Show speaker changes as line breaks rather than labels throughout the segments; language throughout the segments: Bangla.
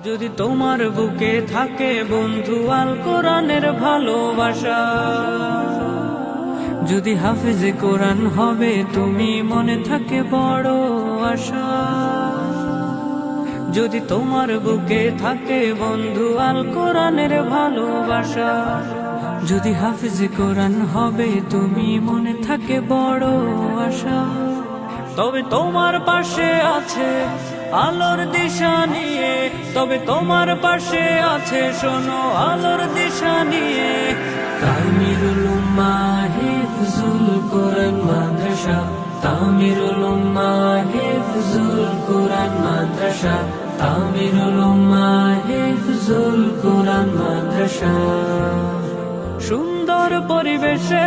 যদি তোমার বুকে থাকে বন্ধু আল কোরআনের ভালোবাসা, যদি হাফেজে কোরআন হবে তুমি মনে থাকে বড় আশা। যদি তোমার বুকে থাকে বন্ধু আল কোরআনের ভালোবাসা, যদি হাফেজে কোরআন হবে তুমি মনে থাকে বড় আশা। তবে তোমার পাশে আছে আলোর দিশা নিয়ে, তবে তোমার পাশে আছে শোনো আলোর দিশা নিয়ে। তামিরুল উম্মাহ হিফজুল কোরআন মাদ্রাসা, তামিরুল উম্মাহ হিফজুল কোরআন মাদ্রাসা, তামিরুল উম্মাহ হিফজুল কোরআন মাদ্রাসা। সুন্দর পরিবেশে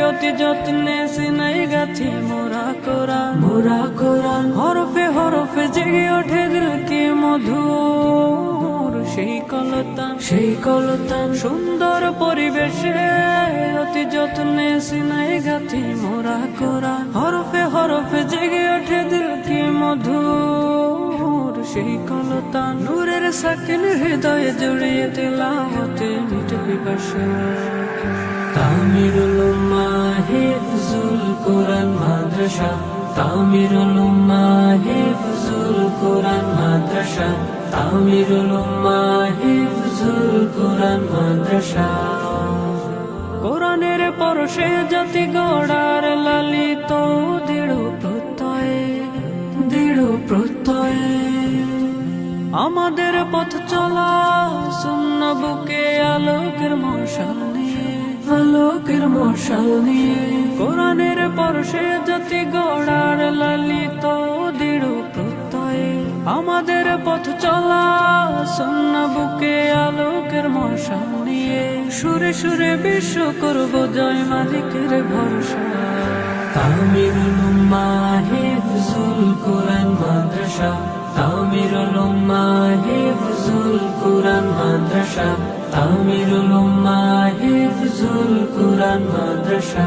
অতি যত্নে সিনাই গাছি মোরা কোরআন, মোরা কোরআন। হরফে হরফে জেগে ওঠে দিল কি মধুর সেই কলতান, সেই কলতান। সুন্দর পরিবেশে অতি যত্নে সিনাই গাছি মোরা কোরআন, হরফে হরফে জেগে ওঠে দিল কি মধুর সেই কলতান। নূরের সাকিন হৃদয়ে জড়িয়ে তিলাওয়াতে মিটে পিপাসা। তামিরুল উম্মাহ হিফজুল কোরআন মাদ্রাসা, তামিরুল উম্মাহ হিফজুল কোরআন মাদ্রাসা, তামিরুল উম্মাহ হিফজুল কোরআন মাদ্রাসা। কোরআনের পরশে জাতি গড়ার লালিত দৃঢ় প্রত্যয়ে, দৃঢ় প্রত্যয়ে। আমাদের পথ চলা সুন্নাহ বুকে আলোকের মশাল নিয়ে, আলোকের মশাল নিয়ে। কোরআনের পরশে জাতি গড়ার লালিত দৃঢ় প্রত্যয়ে। আমাদের পথ চলা সুন্নাহ বুকে আলোকের মশাল নিয়ে। সুরে সুরে বিশ্ব করব জয় মালিকের ভরসা। তামিরুল উম্মাহ হিফজুল কোরআন মাদ্রাসা, তামিরুল উম্মাহ হিফজুল কোরআন মাদ্রাসা, তামিরুল উম্মাহ হিফজুল কোরআন মাদ্রাসা।